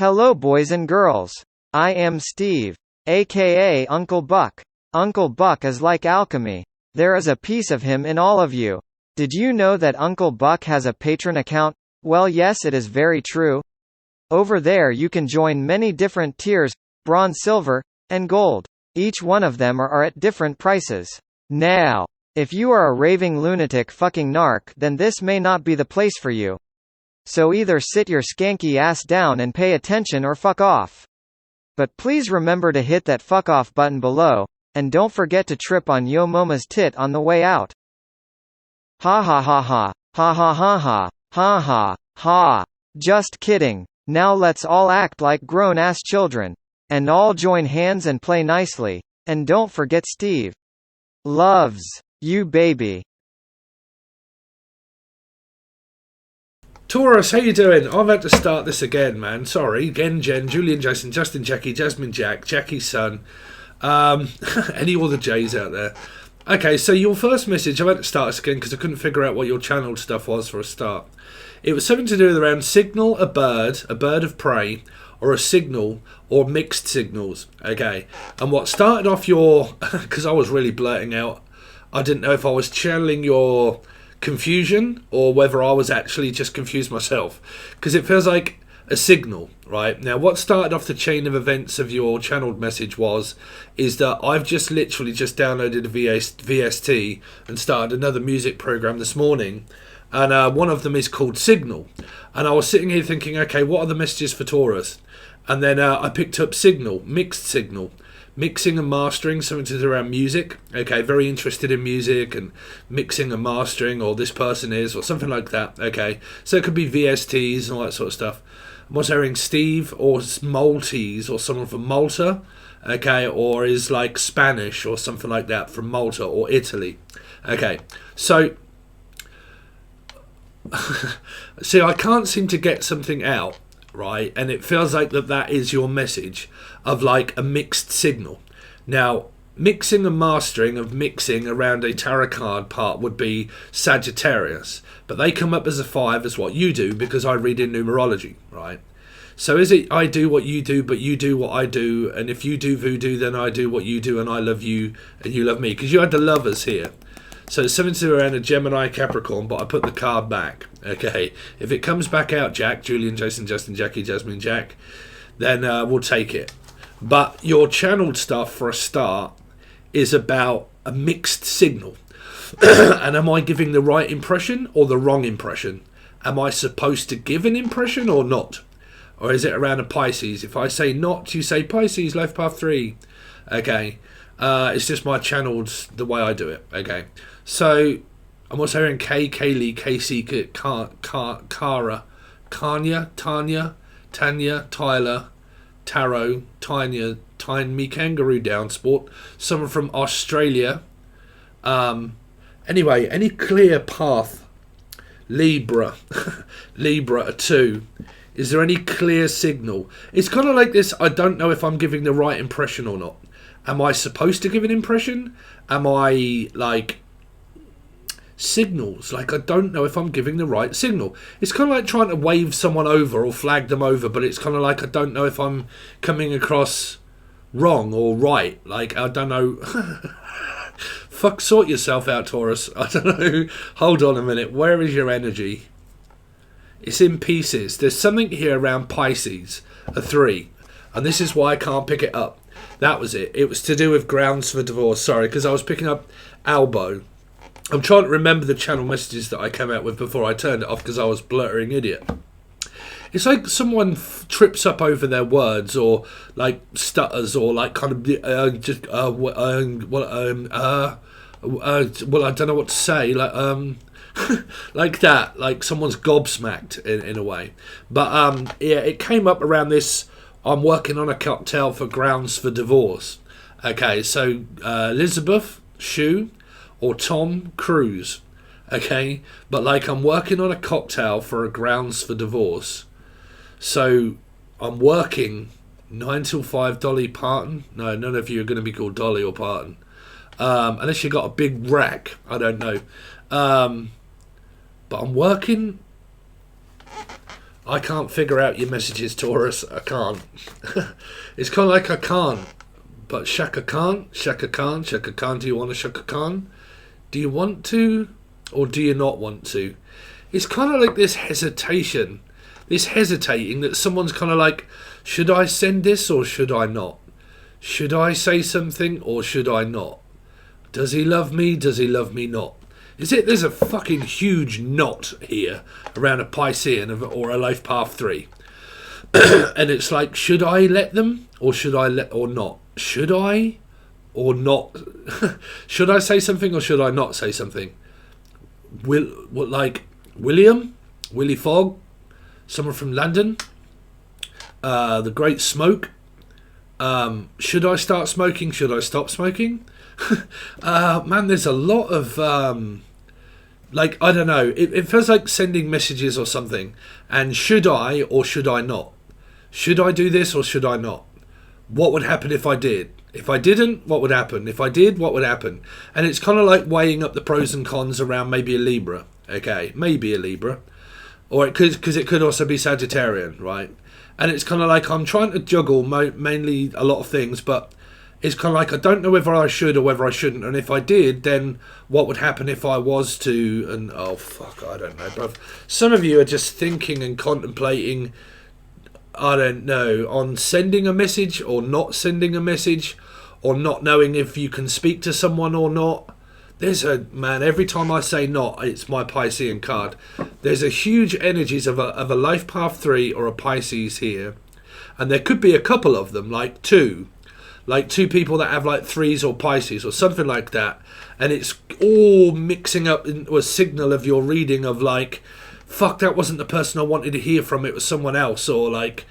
Hello boys and girls. I am Steve, aka Uncle Buck. Uncle Buck is like alchemy. There is a piece of him in all of you. Did you know that Uncle Buck has a Patreon account? Well, yes, it is very true. Over there you can join many different tiers, bronze, silver, and gold. Each one of them are at different prices. Now, if you are a raving lunatic fucking narc, then this may not be the place for you. So either sit your skanky ass down and pay attention or fuck off. But please remember to hit that fuck off button below, and don't forget to trip on Yo Moma's tit on the way out. Ha ha ha ha, ha ha ha ha, ha ha, ha. Just kidding. Now let's all act like grown-ass children. And all join hands and play nicely. And don't forget Steve loves you, baby. Taurus, how you doing? I'm about to start this again, man. Sorry. Again, Jen, Julian, Jason, Justin, Jackie, Jasmine, Jack, Jackie's son. Any other J's out there? Okay, so your first message, I went to start this again because I couldn't figure out what your channeled stuff was for a start. It was something to do with around signal a bird of prey, or a signal, or mixed signals. Okay, and what started off your, because I was really blurting out, I didn't know if I was channeling your confusion or whether I was actually just confused myself, because it feels like a signal. Right now, what started off the chain of events of your channeled message is that I've just literally just downloaded a VST and started another music program this morning, and one of them is called Signal, and I was sitting here thinking, okay, what are the messages for Taurus? And then I picked up Signal, mixed signal, mixing and mastering, something to do around music. Okay, very interested in music and mixing and mastering, or this person is, or something like that. Okay, so it could be VSTs and all that sort of stuff. I'm also hearing Steve or Maltese or someone from Malta. Okay, or is like Spanish or something like that from Malta or Italy. Okay, so see, I can't seem to get something out. Right, and it feels like that is your message of like a mixed signal. Now, mixing and mastering of mixing around a tarot card part would be Sagittarius, but they come up as a 5 as what you do, because I read in numerology, right? So is it I do what you do, but you do what I do, and if you do voodoo, then I do what you do, and I love you and you love me, because you had the lovers here. So it's something to do around a Gemini Capricorn, but I put the card back. Okay, if it comes back out, Jack, Julian, Jason, Justin, Jackie, Jasmine, Jack, then we'll take it. But your channeled stuff, for a start, is about a mixed signal. And am I giving the right impression or the wrong impression? Am I supposed to give an impression or not? Or is it around a Pisces? If I say not, you say Pisces, life path 3. Okay, it's just my channeled, the way I do it. Okay. So, I'm also hearing Kaylee, Casey, Kara, Kanya, Tanya, Tyler, Taro, Tanya, Me Kangaroo Down Sport, someone from Australia. Anyway, any clear path? Libra, Libra 2. Is there any clear signal? It's kind of like this, I don't know if I'm giving the right impression or not. Am I supposed to give an impression? Am I like signals? Like, I don't know if I'm giving the right signal. It's kind of like trying to wave someone over or flag them over, but it's kind of like I don't know if I'm coming across wrong or right. Like, I don't know. Fuck, sort yourself out, Taurus. I don't know. Hold on a minute. Where is your energy? It's in pieces. There's something here around Pisces, a 3, and this is why I can't pick it up. That was it. It was to do with grounds for divorce. Sorry, because I was picking up elbow. I'm trying to remember the channel messages that I came out with before I turned it off because I was blurring idiot. It's like someone trips up over their words, or like stutters, or like kind of well, I don't know what to say. Like like that. Like someone's gobsmacked in a way. But yeah, it came up around this. I'm working on a cocktail for grounds for divorce. Okay, so Elizabeth Shue or Tom Cruise. Okay, but like I'm working on a cocktail for a grounds for divorce. So I'm working 9 till 5 Dolly Parton. No, none of you are going to be called Dolly or Parton. Unless you got a big rack. I don't know. But I'm working I can't figure out your messages, Taurus. I can't. It's kind of like I can't. But Shaka Khan, Shaka Khan, Shaka Khan, do you want a Shaka Khan? Do you want to, or do you not want to? It's kind of like this hesitation, this hesitating that someone's kind of like, should I send this or should I not? Should I say something or should I not? Does he love me? Does he love me not? There's a fucking huge knot here around a Piscean or a life path 3. And it's like, should I let them or should I let or not? Should I or not? Should I say something or should I not say something? Willie Fogg, someone from London, the Great Smoke. Should I start smoking? Should I stop smoking? Man, there's a lot of I don't know. It feels like sending messages or something. And should I or should I not? Should I do this or should I not? What would happen if I did? If I didn't, what would happen? If I did, what would happen? And it's kind of like weighing up the pros and cons around maybe a Libra. Okay, maybe a Libra. Or it could, because it could also be Sagittarian, right? And it's kind of like I'm trying to juggle mainly a lot of things, but it's kind of like I don't know whether I should or whether I shouldn't. And if I did, then what would happen if I was to? And oh, fuck, I don't know, bruv. Some of you are just thinking and contemplating, I don't know, on sending a message or not sending a message, or not knowing if you can speak to someone or not. Man, every time I say not, it's my Piscean card. There's a huge energies of a life path 3 or a Pisces here. And there could be a couple of them, like two people that have like 3s or Pisces or something like that. And it's all mixing up into a signal of your reading of like, fuck, that wasn't the person I wanted to hear from, it was someone else, or like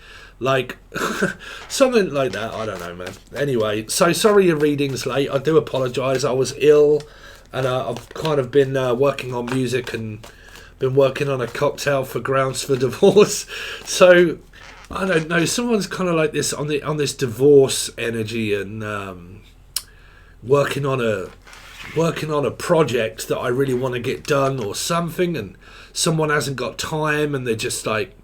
something like that. I don't know, man. Anyway, so sorry your reading's late. I do apologise. I was ill, and I've kind of been working on music and been working on a cocktail for Grounds for Divorce. So I don't know. Someone's kind of like this on this divorce energy, and working on a project that I really want to get done or something, and someone hasn't got time, and they're just like,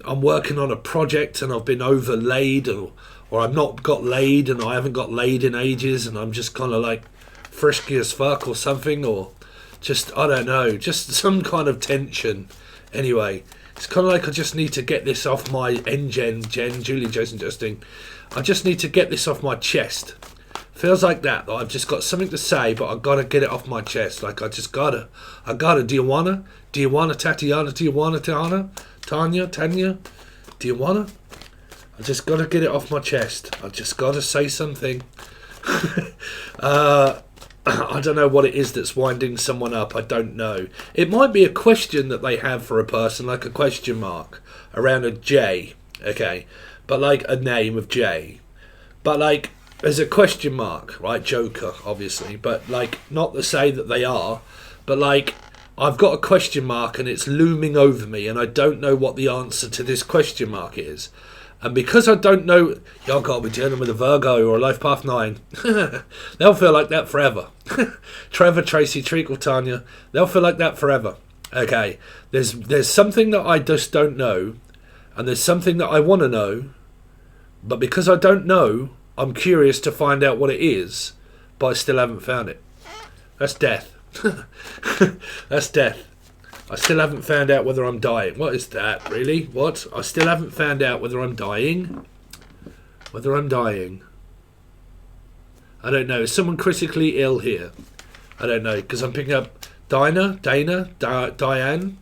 I'm working on a project and I've been overlaid, or I've not got laid and I haven't got laid in ages, and I'm just kind of like frisky as fuck or something, or just, I don't know, just some kind of tension. Anyway, it's kind of like I just need to get this off my Jen, Julian, Jason, Justin. I just need to get this off my chest. Feels like that I've just got something to say, but I've got to get it off my chest. Like I gotta. Do you wanna, Tatiana? Do you wanna, Tanya? Do you wanna? I just got to get it off my chest. I just got to say something. I don't know what it is that's winding someone up. I don't know. It might be a question that they have for a person, like a question mark around a J. Okay, but like a name of J. But like, there's a question mark, right? Joker, obviously, but like not to say that they are, but like I've got a question mark and it's looming over me, and I don't know what the answer to this question mark is. And because I don't know, y'all got to be dealing with a Virgo or a Life Path 9. They'll feel like that forever. Trevor, Tracy, Treacle, Tanya, they'll feel like that forever. Okay, there's something that I just don't know, and there's something that I want to know, but because I don't know, I'm curious to find out what it is, but I still haven't found it. That's death. That's death. I still haven't found out whether I'm dying. What is that, really? What? I still haven't found out whether I'm dying. Whether I'm dying. I don't know. Is someone critically ill here? I don't know, because I'm picking up Dana, Diane.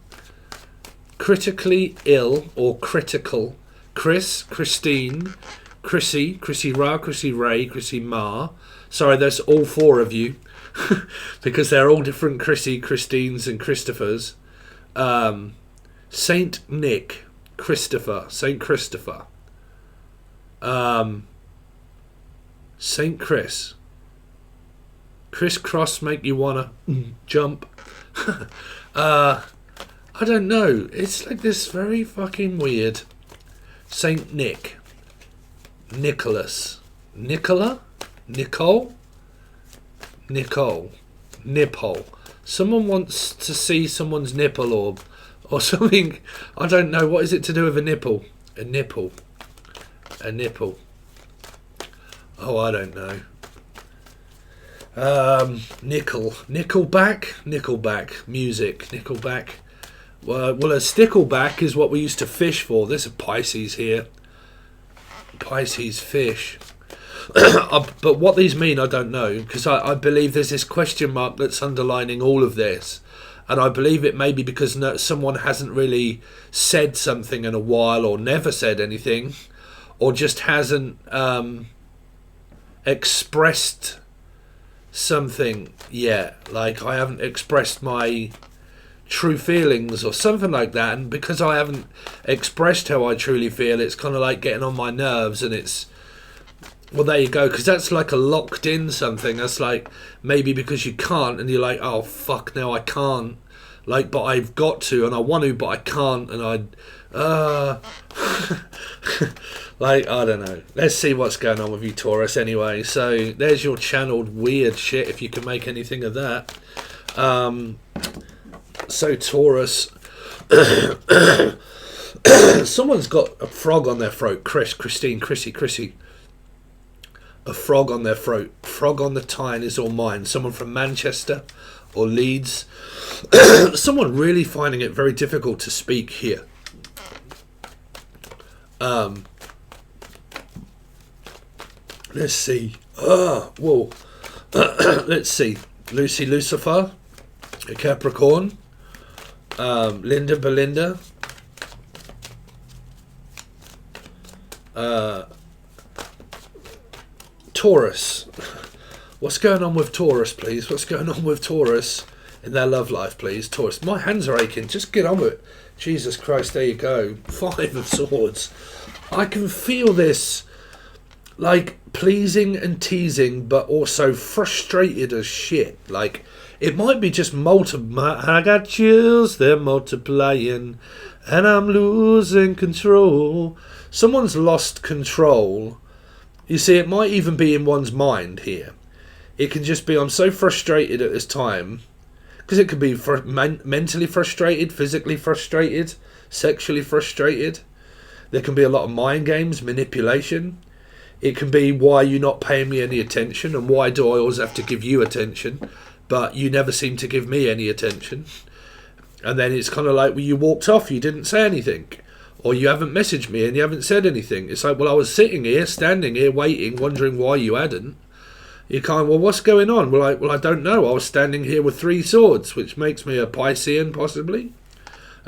Critically ill or critical. Chris, Christine, Chrissy Ra, Chrissy Ray, Chrissy Ma. Sorry, that's all four of you. Because they're all different Chrissy, Christines and Christophers. Saint Nick, Christopher, Saint Christopher, Saint Chris, crisscross make you wanna jump. I don't know. It's like this very fucking weird. Saint Nick, Nicholas, Nicola, Nicole, Nipple. Someone wants to see someone's nipple or something. I don't know. What is it to do with a nipple? A nipple. A nipple. Oh, I don't know. Nickelback music. Nickelback. Well, a stickleback is what we used to fish for. There's a Pisces here. Pisces fish. But what these mean, I don't know, because I believe there's this question mark that's underlining all of this. And I believe it may be because someone hasn't really said something in a while, or never said anything, or just hasn't expressed something yet. Like, I haven't expressed my true feelings or something like that, and because I haven't expressed how I truly feel, it's kind of like getting on my nerves. And it's, well, there you go, because that's like a locked in something. That's like, maybe because you can't, and you're like, oh fuck, now I can't, like, but I've got to, and I want to, but I can't, and like, I don't know. Let's see what's going on with you, Taurus, anyway. So there's your channeled weird shit, if you can make anything of that. So Taurus, someone's got a frog on their throat. Christine, Chrissy. A frog on their throat. Frog on the Tyne is all mine. Someone from Manchester or Leeds. Someone really finding it very difficult to speak here. Let's see. Whoa. Let's see. Lucy Lucifer, a Capricorn. Linda Belinda. Taurus. What's going on with Taurus, please? What's going on with Taurus in their love life, please? Taurus. My hands are aching. Just get on with it. Jesus Christ, there you go. 5 of Swords. I can feel this, like, pleasing and teasing, but also frustrated as shit. Like, it might be just I got chills, they're multiplying, and I'm losing control. Someone's lost control. You see, it might even be in one's mind here. It can just be, I'm so frustrated at this time, because it could be mentally frustrated, physically frustrated, sexually frustrated. There can be a lot of mind games, manipulation. It can be, why are you not paying me any attention, and why do I always have to give you attention, but you never seem to give me any attention. And then it's kind of like, well, you walked off, you didn't say anything, or you haven't messaged me and you haven't said anything. It's like, well, I was sitting here, standing here, waiting, wondering why you hadn't. You kind, well, what's going on? Well, I don't know. I was standing here with 3 swords, which makes me a Piscean, possibly.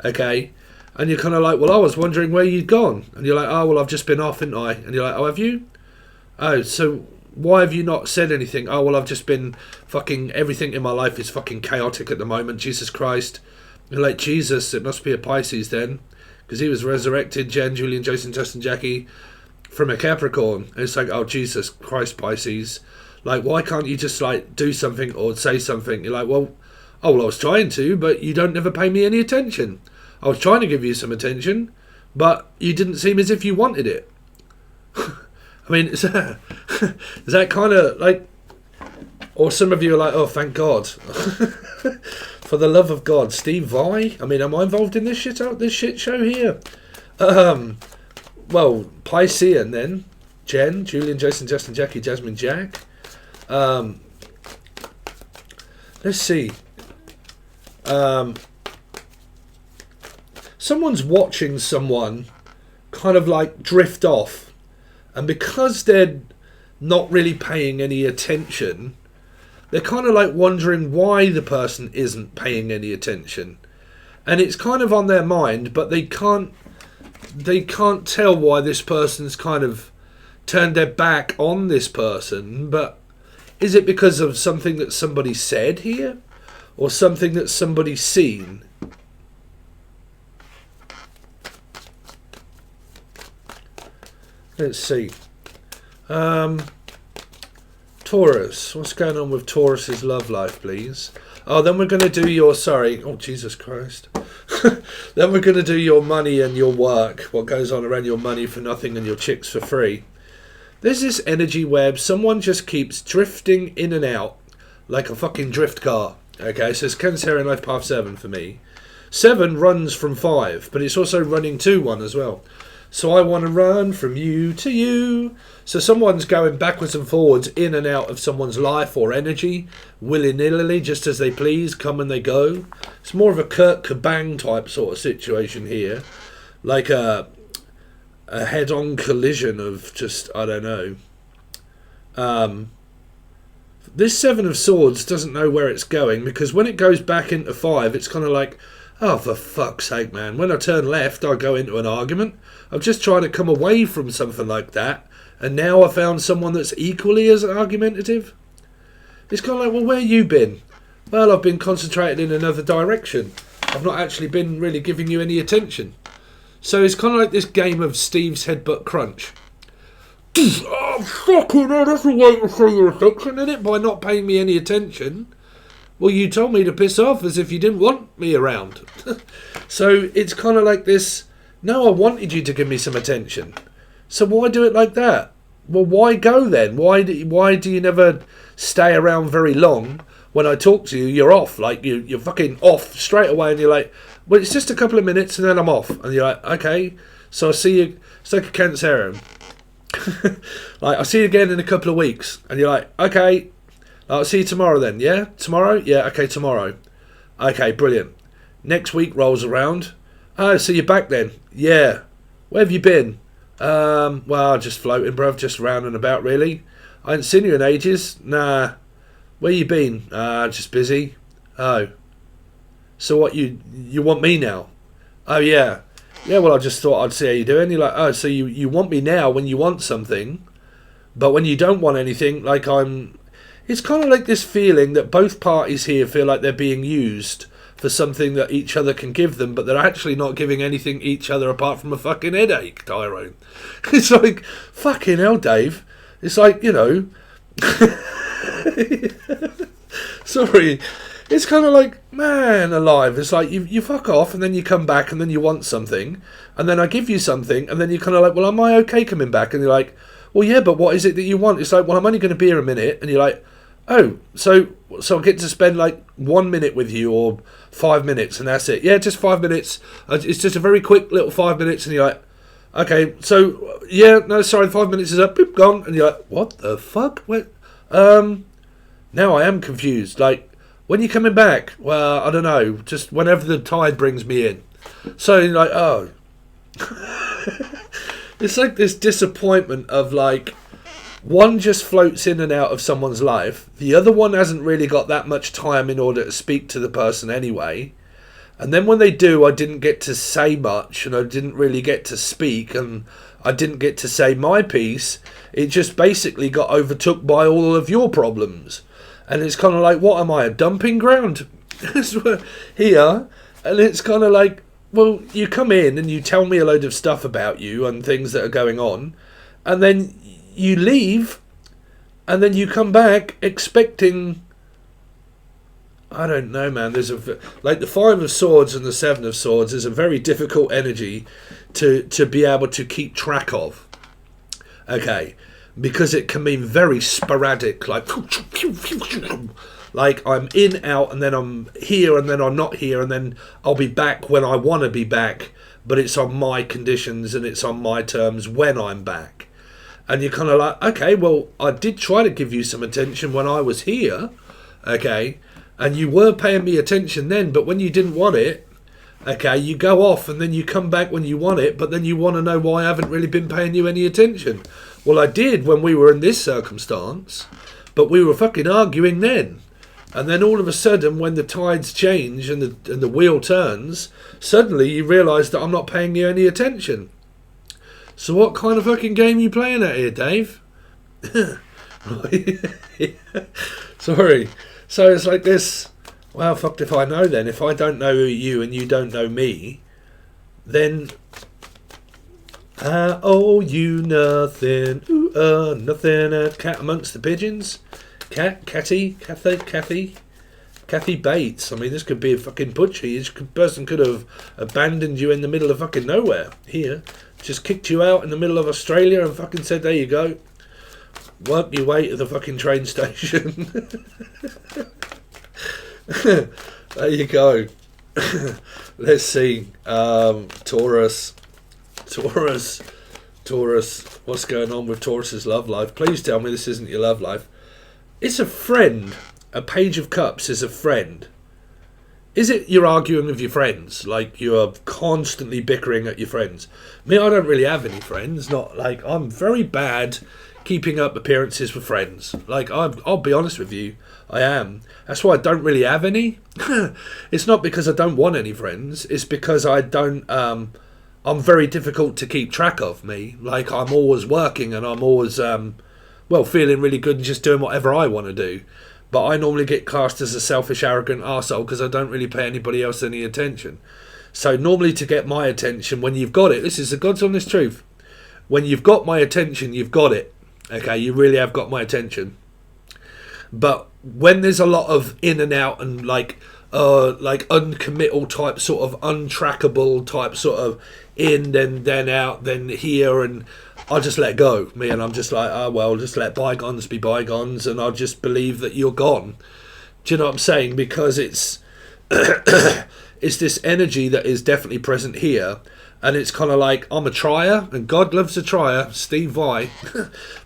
Okay. And you're kind of like, well, I was wondering where you'd gone. And you're like, oh, well, I've just been off, haven't I? And you're like, oh, have you? Oh, so why have you not said anything? Oh, well, I've just been fucking, everything in my life is fucking chaotic at the moment. Jesus Christ. You're like, Jesus, it must be a Pisces then. Because he was resurrected, Jen, Julian, Jason, Justin, Jackie, from a Capricorn. And it's like, oh, Jesus Christ, Pisces. Like, why can't you just, like, do something or say something? You're like, well, I was trying to, but you don't ever pay me any attention. I was trying to give you some attention, but you didn't seem as if you wanted it. I mean, is that kind of, like, or some of you are like, oh, thank God. For the love of God. Steve Vai? I mean, am I involved in this shit show here? Well, Piscean then. Jen, Julian, Jason, Justin, Jackie, Jasmine, Jack. Let's see. Someone's watching someone kind of like drift off, and because they're not really paying any attention, they're kind of like wondering why the person isn't paying any attention. And it's kind of on their mind, but they can't tell why this person's kind of turned their back on this person. But is it because of something that somebody said here, or something that somebody's seen? Let's see. Taurus. What's going on with Taurus's love life, please? Oh, then we're going to do your... Sorry. Oh, Jesus Christ. Then we're going to do your money and your work. What goes on around your money for nothing and your chicks for free. There's this energy web. Someone just keeps drifting in and out like a fucking drift car. Okay, so it's Cancerian Life Path 7 for me. 7 runs from 5, but it's also running to 1 as well. So I want to run from you to you. So someone's going backwards and forwards in and out of someone's life or energy, willy-nilly, just as they please, come and they go. It's more of a Kurt Cobain type sort of situation here. Like a head-on collision of just, I don't know. This 7 of Swords doesn't know where it's going, because when it goes back into 5, it's kind of like, oh, for fuck's sake, man. When I turn left, I go into an argument. I'm just trying to come away from something like that, and now I found someone that's equally as argumentative. It's kind of like, well, where you been? Well, I've been concentrated in another direction. I've not actually been really giving you any attention. So it's kind of like this game of Steve's Headbutt Crunch. Oh, fucking hell, that's a way to show your affection, isn't it? By not paying me any attention. Well, you told me to piss off as if you didn't want me around. So it's kind of like this, no, I wanted you to give me some attention. So why do it like that? Well, why go then? Why do you never stay around very long? When I talk to you, you're off. Like, you're fucking off straight away, and you're like, well, it's just a couple of minutes and then I'm off. And you're like, okay, so I'll see you. It's like a cancerian. Like, I'll see you again in a couple of weeks. And you're like, okay, I'll see you tomorrow then. Yeah? Tomorrow? Yeah, okay, tomorrow. Okay, brilliant. Next week rolls around. Oh, so you're back then? Yeah. Where have you been? Well, just floating, bruv. Just round and about, really. I ain't seen you in ages. Nah. Where you been? Just busy. Oh. So what, you want me now? Oh, yeah. Yeah, well, I just thought I'd see how you're doing. You're like, oh, so you want me now when you want something, but when you don't want anything, like it's kind of like this feeling that both parties here feel like they're being used for something that each other can give them, but they're actually not giving anything each other apart from a fucking headache, Tyrone. It's like, fucking hell, Dave. It's like, you know... Sorry. It's kind of like, man alive. It's like, you fuck off, and then you come back, and then you want something, and then I give you something, and then you're kind of like, well, am I okay coming back? And you're like, well, yeah, but what is it that you want? It's like, well, I'm only going to be here a minute, and you're like, oh, so I get to spend like 1 minute with you, or 5 minutes, and that's it. Yeah, just 5 minutes. It's just a very quick little 5 minutes, and you're like, okay, so, yeah, no, sorry, 5 minutes is up, boop, gone, and you're like, what the fuck? What? Now I am confused. Like, when you coming back? Well, I don't know. Just whenever the tide brings me in. So you're like, oh. It's like this disappointment of like, one just floats in and out of someone's life. The other one hasn't really got that much time in order to speak to the person anyway. And then when they do, I didn't get to say much, and I didn't really get to speak, and I didn't get to say my piece. It just basically got overtook by all of your problems. And it's kind of like, what am I, a dumping ground? Here. And it's kind of like, well, you come in and you tell me a load of stuff about you and things that are going on. And then you leave. And then you come back expecting... I don't know, man. There's like the 5 of Swords and the 7 of Swords is a very difficult energy to be able to keep track of. Okay. Because it can be very sporadic, like I'm in, out, and then I'm here, and then I'm not here, and then I'll be back when I want to be back, but it's on my conditions and it's on my terms when I'm back. And you're kind of like, okay, well, I did try to give you some attention when I was here, okay, and you were paying me attention then, but when you didn't want it, okay, you go off, and then you come back when you want it, but then you want to know why I haven't really been paying you any attention. Well, I did when we were in this circumstance, but we were fucking arguing then. And then all of a sudden, when the tides change and the wheel turns, suddenly you realise that I'm not paying you any attention. So what kind of fucking game are you playing at here, Dave? Sorry. So it's like this, well, fucked if I know then. If I don't know you and you don't know me, then... I owe you nothing, ooh, nothing. Cat amongst the pigeons, Kathy Bates. I mean, this could be a fucking butcher. This person could have abandoned you in the middle of fucking nowhere. Here, just kicked you out in the middle of Australia and fucking said, "There you go, work your way to the fucking train station." There you go. Let's see. Taurus. What's going on with Taurus's love life? Please tell me this isn't your love life. It's a friend. A Page of Cups is a friend. Is it you're arguing with your friends? Like you are constantly bickering at your friends? Me, I don't really have any friends. Not like I'm very bad keeping up appearances with friends. Like I'll be honest with you, I am. That's why I don't really have any. It's not because I don't want any friends. It's because I don't. I'm very difficult to keep track of. Me, like I'm always working and I'm always feeling really good and just doing whatever I want to do. But I normally get cast as a selfish, arrogant arsehole because I don't really pay anybody else any attention. So normally to get my attention, when you've got it, this is the God's honest truth. When you've got my attention, you've got it. Okay, you really have got my attention. But when there's a lot of in and out and like uncommittal type, sort of untrackable type, sort of in, then out, then here, and I just let go, and I'm just like, oh well, just let bygones be bygones, and I'll just believe that you're gone. Do you know what I'm saying? Because it's it's this energy that is definitely present here, and it's kind of like I'm a trier, and God loves a trier, Steve Vai,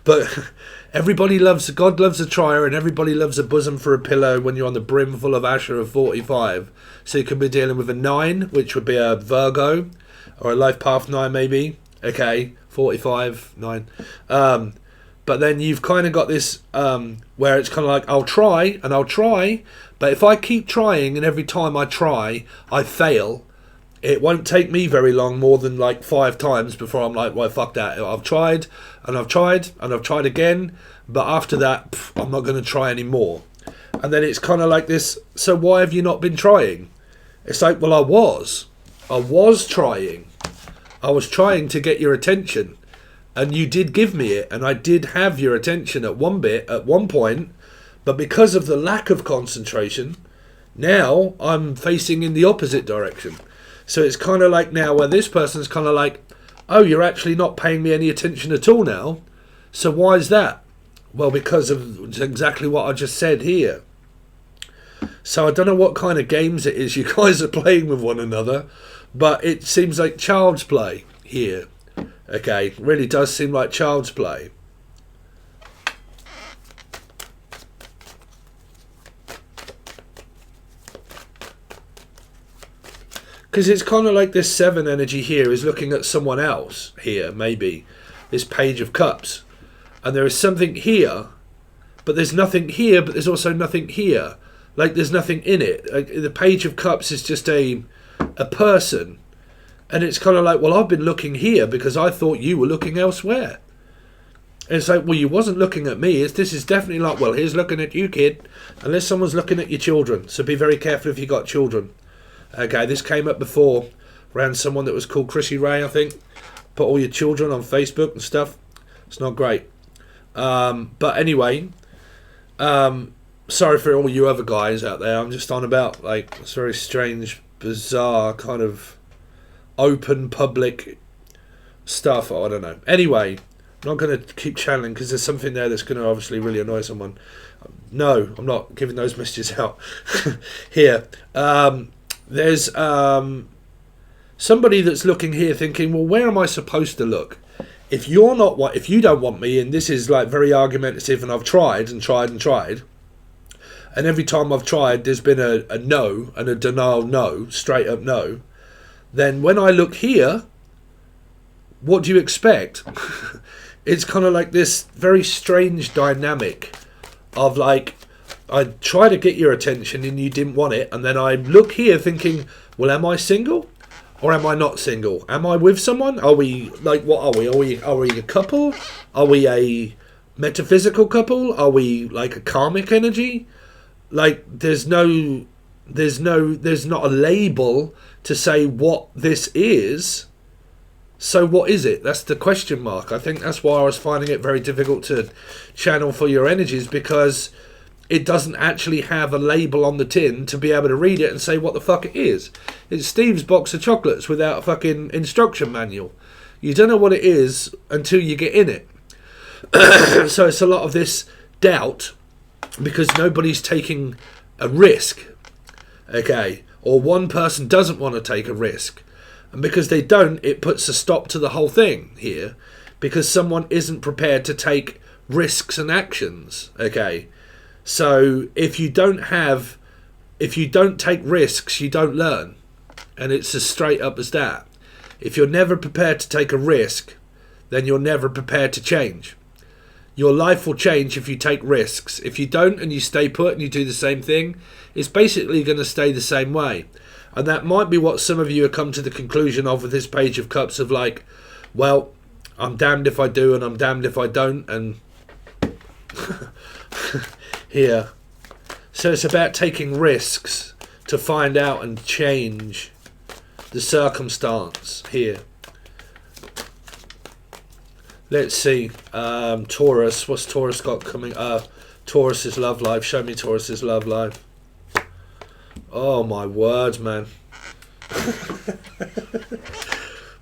but God loves a trier, and everybody loves a bosom for a pillow when you're on the brimful of Asher of 45. So you could be dealing with a 9, which would be a Virgo, or a life path 9 maybe. Okay, 45, 9. But then you've kind of got this where it's kind of like, I'll try, but if I keep trying and every time I try, I fail, it won't take me very long, more than like 5 times before I'm like, well, fuck that. I've tried, and I've tried, and I've tried again, but after that, I'm not going to try anymore. And then it's kind of like this, so why have you not been trying? It's like, well, I was trying. I was trying to get your attention, and you did give me it, and I did have your attention at one point, but because of the lack of concentration, now I'm facing in the opposite direction. So it's kind of like now where this person's kind of like, oh, you're actually not paying me any attention at all now. So why is that? Well, because of exactly what I just said here. So I don't know what kind of games it is you guys are playing with one another, but it seems like child's play here. Okay, really does seem like child's play. Because it's kind of like this 7 energy here is looking at someone else here, maybe. This Page of Cups. And there is something here, but there's nothing here, but there's also nothing here. Like there's nothing in it. Like, the Page of Cups is just a person. And it's kind of like, well, I've been looking here because I thought you were looking elsewhere. And it's like, well, you wasn't looking at me. This is definitely like, well, here's looking at you, kid. Unless someone's looking at your children. So be very careful if you got children. Okay, this came up before around someone that was called Chrissy Ray, I think. Put all your children on Facebook and stuff. It's not great. But anyway, sorry for all you other guys out there. I'm just on about like this very strange, bizarre kind of open public stuff. I don't know. Anyway, I'm not going to keep channeling because there's something there that's going to obviously really annoy someone. No, I'm not giving those messages out here. There's somebody that's looking here thinking, well, where am I supposed to look? If you don't want me, and this is like very argumentative, and I've tried and tried and tried, and every time I've tried, there's been a no and a denial no, straight up no, then when I look here, what do you expect? It's kind of like this very strange dynamic of like, I try to get your attention and you didn't want it, and then I look here thinking, well, am I single or am I not single? Am I with someone? Are we like, what are we? Are we a couple? Are we a metaphysical couple? Are we like a karmic energy? Like there's not a label to say what this is. So what is it? That's the question mark. I think that's why I was finding it very difficult to channel for your energies, because it doesn't actually have a label on the tin to be able to read it and say what the fuck it is. It's Steve's box of chocolates without a fucking instruction manual. You don't know what it is until you get in it. So it's a lot of this doubt because nobody's taking a risk. Okay. or one person doesn't want to take a risk. And because they don't, it puts a stop to the whole thing here, because someone isn't prepared to take risks and actions. Okay, so if you don't take risks, you don't learn, and it's as straight up as that. If you're never prepared to take a risk, then you're never prepared to change. Your life will change if you take risks. If you don't and you stay put and you do the same thing, it's basically going to stay the same way. And that might be what some of you have come to the conclusion of with this Page of Cups, of like, well, I'm damned if I do and I'm damned if I don't, and here. So it's about taking risks to find out and change the circumstance here. Let's see, Taurus. What's Taurus got coming? Taurus's love life. Show me Taurus's love life. Oh my word, man.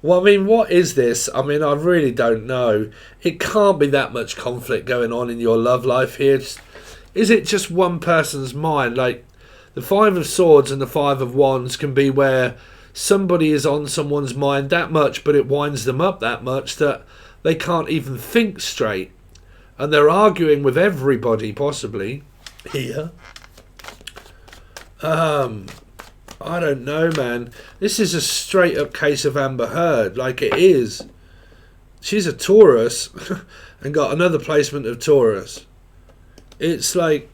Well, I mean, what is this? I mean, I really don't know. It can't be that much conflict going on in your love life here. Is it just one person's mind? Like, the Five of Swords and the Five of Wands can be where somebody is on someone's mind that much, but it winds them up that much that they can't even think straight. And they're arguing with everybody, possibly, here. I don't know, man. This is a straight up case of Amber Heard, like it is. She's a Taurus and got another placement of Taurus. It's like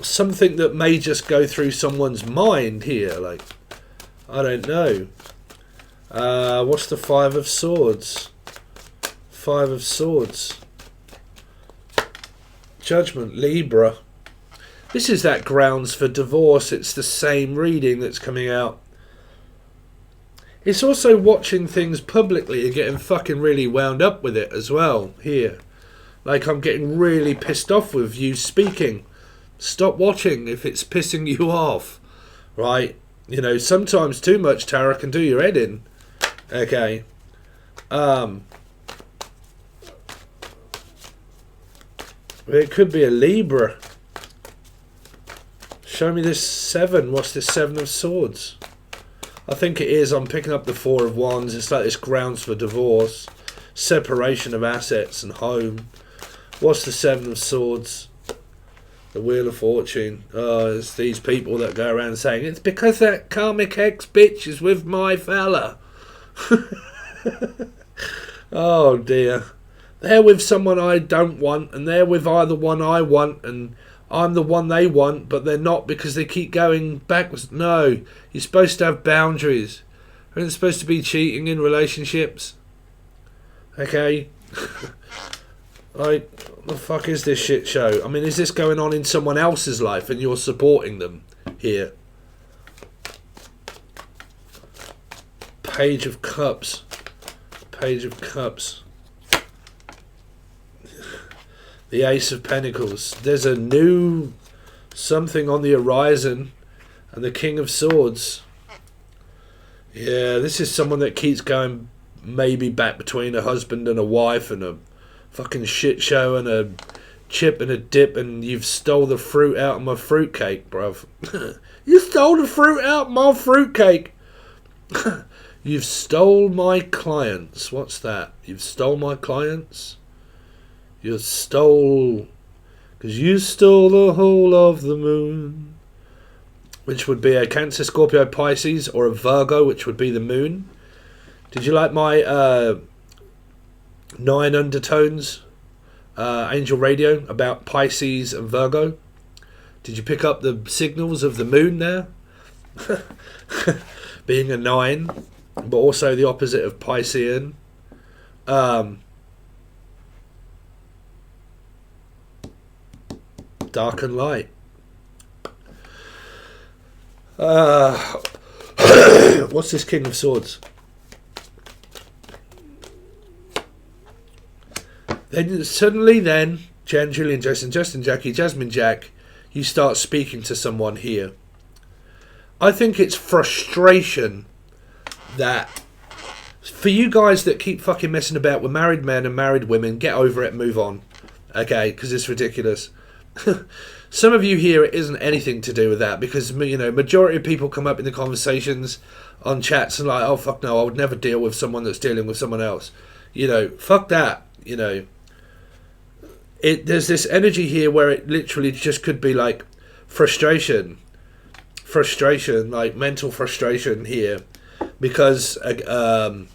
something that may just go through someone's mind here. Like, I don't know. What's the Five of Swords? Five of Swords. Judgment, Libra. This is that grounds for divorce. It's the same reading that's coming out. It's also watching things publicly and getting fucking really wound up with it as well here. Like, I'm getting really pissed off with you speaking. Stop watching if it's pissing you off. Right? You know, sometimes too much tarot can do your head in. Okay. It could be a Libra. Show me this seven. What's this Seven of Swords? I think it is. I'm picking up the Four of Wands. It's like this grounds for divorce, separation of assets and home. What's the Seven of Swords? The Wheel of Fortune. Oh, it's these people that go around saying, it's because that karmic ex bitch is with my fella. Oh dear. They're with someone I don't want, and they're with either one I want, and I'm the one they want, but they're not because they keep going backwards. No, you're supposed to have boundaries. You're supposed to be cheating in relationships. Okay? Like, what the fuck is this shit show? I mean, is this going on in someone else's life and you're supporting them here? Page of Cups. Page of Cups. The Ace of Pentacles. There's a new something on the horizon. And the King of Swords. Yeah, this is someone that keeps going maybe back between a husband and a wife and a fucking shit show and a chip and a dip, and you've stole the fruit out of my fruitcake, bruv. You stole the fruit out of my fruitcake. You've stole my clients. What's that? You've stole my clients? You stole... because you stole the whole of the moon. Which would be a Cancer, Scorpio, Pisces, or a Virgo, which would be the moon. Did you like my 9 undertones angel radio about Pisces and Virgo? Did you pick up the signals of the moon there? Being a 9, but also the opposite of Piscean. Dark and light. What's this King of Swords? Then suddenly then, Jen, Julian, Jason, Justin, Jackie, Jasmine, Jack, you start speaking to someone here. I think it's frustration that, for you guys that keep fucking messing about with married men and married women, get over it, move on. Okay, because it's ridiculous. Some of you here, it isn't anything to do with that, because, you know, majority of people come up in the conversations on chats and like, oh fuck no, I would never deal with someone that's dealing with someone else. You know, fuck that. You know, there's this energy here where it literally just could be like frustration, like mental frustration here, because a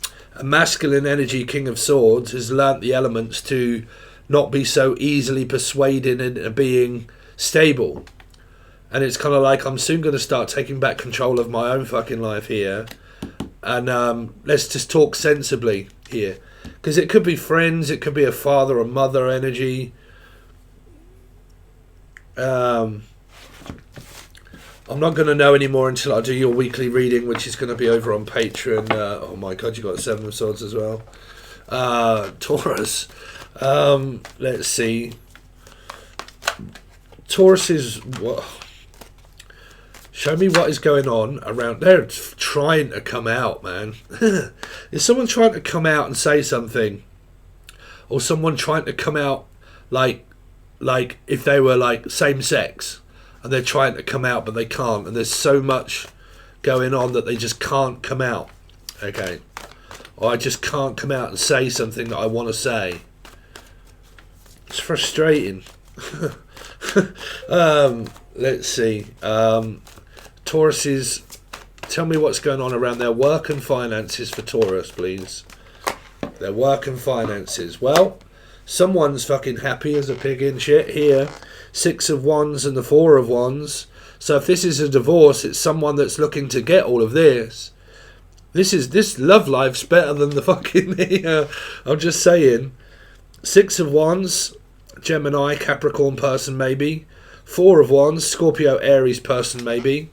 masculine energy King of Swords has learnt the elements to not be so easily persuaded into being stable. And it's kind of like, I'm soon going to start taking back control of my own fucking life here. And let's just talk sensibly here. Because it could be friends, it could be a father or mother energy. I'm not going to know anymore until I do your weekly reading, which is going to be over on Patreon. Oh my god, you got 7 of Swords as well. Taurus. Let's see. Taurus is... Show me what is going on around. They're trying to come out, man. Is someone trying to come out and say something? Or someone trying to come out like if they were like same sex, and they're trying to come out but they can't, and there's so much going on that they just can't come out. Okay. Or I just can't come out and say something that I want to say. It's frustrating. Let's see. Tauruses, tell me what's going on around their work and finances for Taurus, please. Their work and finances. Well, someone's fucking happy as a pig in shit here. 6 of Wands and the 4 of Wands. So if this is a divorce, it's someone that's looking to get all of this. This love life's better than the fucking here. I'm just saying. 6 of Wands, Gemini, Capricorn person maybe. 4 of Wands, Scorpio, Aries person maybe.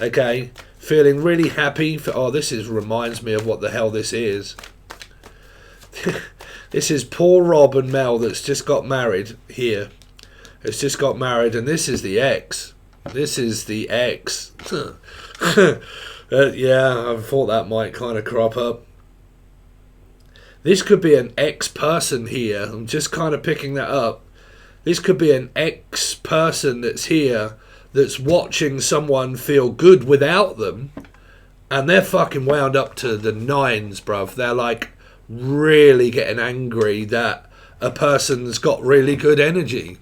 Okay, feeling really happy. This reminds me of what the hell this is. This is poor Rob and Mel that's just got married here. It's just got married, and this is the ex. This is the ex. Yeah, I thought that might kind of crop up. This could be an ex-person here. I'm just kind of picking that up. This could be an ex-person that's here, that's watching someone feel good without them, and they're fucking wound up to the nines, bruv. They're like really getting angry that a person's got really good energy,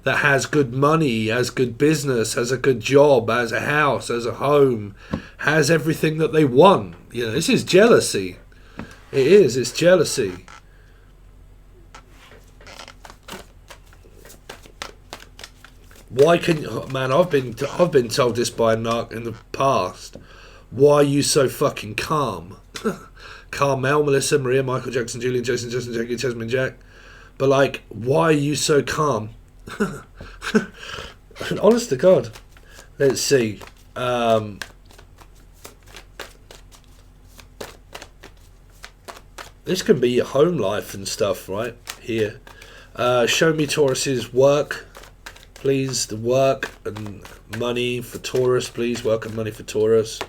that has good money, has good business, has a good job, has a house, has a home, has everything that they want. You know, this is jealousy. It is. It's jealousy. Why can man? I've been told this by a narc in the past. Why are you so fucking calm? Carmel, Melissa, Maria, Michael Jackson, Julian, Jason, Justin, Jackie, Jasmine, Jack. But like, why are you so calm? Honest to God. Let's see. This can be your home life and stuff, right? Here. Show me Taurus's work. Please, the work and money for Taurus, please. Work and money for Taurus.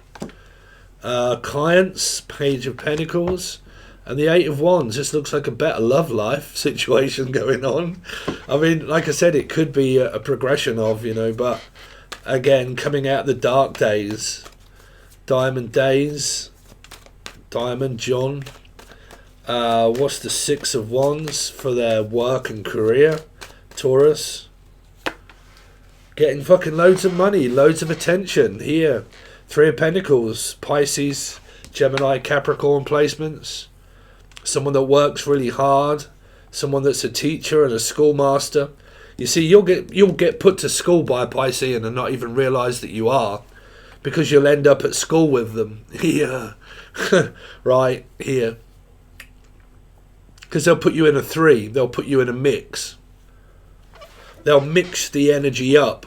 Clients, Page of Pentacles, and the 8 of Wands. This looks like a better love life situation going on. I mean, like I said, it could be a progression of, you know, but again, coming out of the dark days. Diamond days. Diamond, John. What's the 6 of Wands for their work and career? Taurus. Getting fucking loads of money, loads of attention here. 3 of Pentacles, Pisces, Gemini, Capricorn placements. Someone that works really hard. Someone that's a teacher and a schoolmaster. You see, you'll get put to school by a Piscean and not even realise that you are, because you'll end up at school with them. Yeah, right here. Because they'll put you in a 3. They'll put you in a mix. They'll mix the energy up.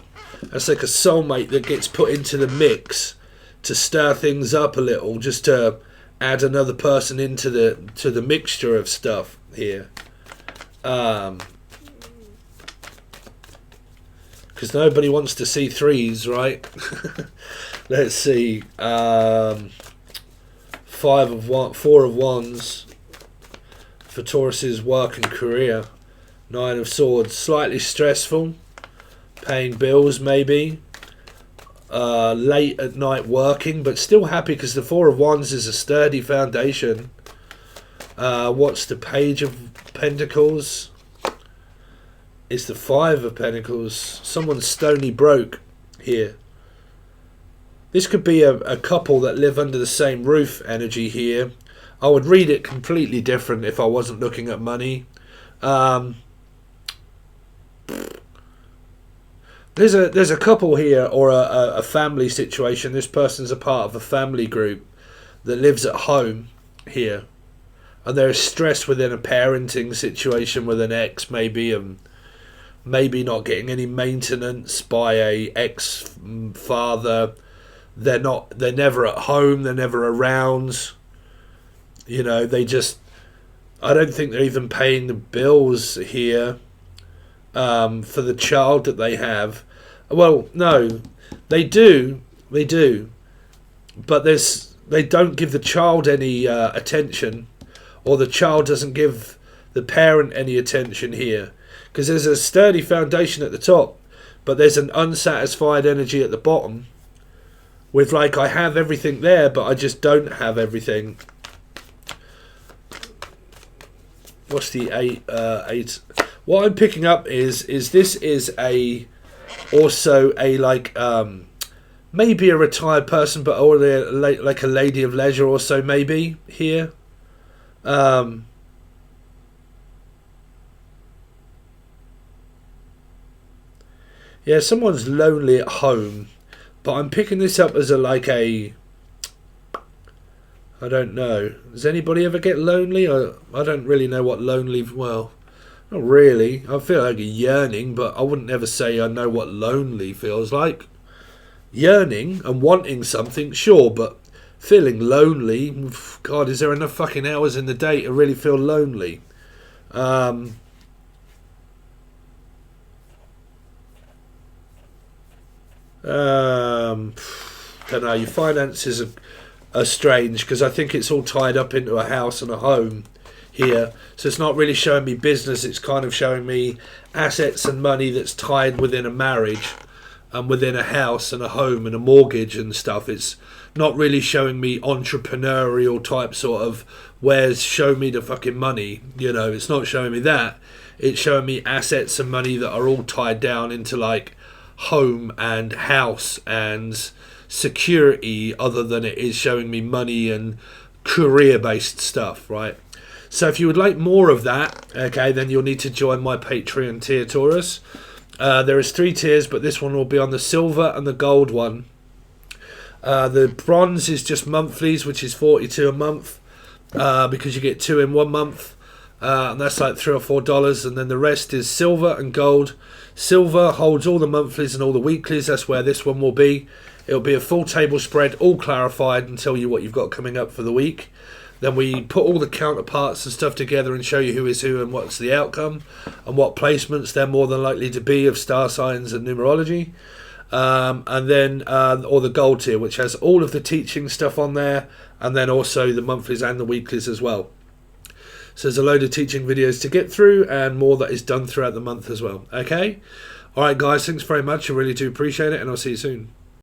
It's like a soulmate that gets put into the mix to stir things up a little, just to add another person into the mixture of stuff here. Because nobody wants to see 3s, right? Let's see. 4 of Wands for Taurus's work and career. 9 of Swords, slightly stressful. paying bills maybe, late at night working, but still happy because the Four of Wands is a sturdy foundation. What's the Page of Pentacles? It's the Five of Pentacles. Someone's stony broke here. This could be a couple that live under the same roof energy here. I would read it completely different if I wasn't looking at money. There's a couple here, or a family situation. This person's a part of a family group that lives at home here, and there is stress within a parenting situation with an ex, maybe, and maybe not getting any maintenance by a ex-father. They're never at home, they're never around. You know, I don't think they're even paying the bills here for the child that they have. Well, no, they do, but they don't give the child any attention, or the child doesn't give the parent any attention here, because there's a sturdy foundation at the top, but there's an unsatisfied energy at the bottom, with like, I have everything there, but I just don't have everything. What's the eight? What I'm picking up is this is also a like maybe a retired person, but like a lady of leisure also, maybe here. Yeah, someone's lonely at home, but I'm picking this up as I don't know. Does anybody ever get lonely? I don't really know what lonely... Well, not really. I feel like a yearning, but I wouldn't ever say I know what lonely feels like. Yearning and wanting something, sure, but feeling lonely... God, is there enough fucking hours in the day to really feel lonely? Don't know. Your finances are strange, because I think it's all tied up into a house and a home here, so it's not really showing me business. It's kind of showing me assets and money that's tied within a marriage and within a house and a home and a mortgage and stuff. It's not really showing me entrepreneurial type sort of where's show me the fucking money, you know. It's not showing me that. It's showing me assets and money that are all tied down into like home and house and security, other than it is showing me money and career based stuff, right? So if you would like more of that, okay, then you'll need to join my Patreon tier, Taurus. There is 3 tiers, but this one will be on the silver and the gold one. The bronze is just monthlies, which is $42 a month, because you get 2 in 1 month, and that's like $3 or $4. And then the rest is silver and gold. Silver holds all the monthlies and all the weeklies. That's where this one will be. It'll be a full table spread, all clarified, and tell you what you've got coming up for the week. Then we put all the counterparts and stuff together and show you who is who and what's the outcome and what placements they're more than likely to be of star signs and numerology. And then or the gold tier, which has all of the teaching stuff on there, and then also the monthlies and the weeklies as well. So there's a load of teaching videos to get through, and more that is done throughout the month as well. Okay? Alright guys, thanks very much. I really do appreciate it, and I'll see you soon.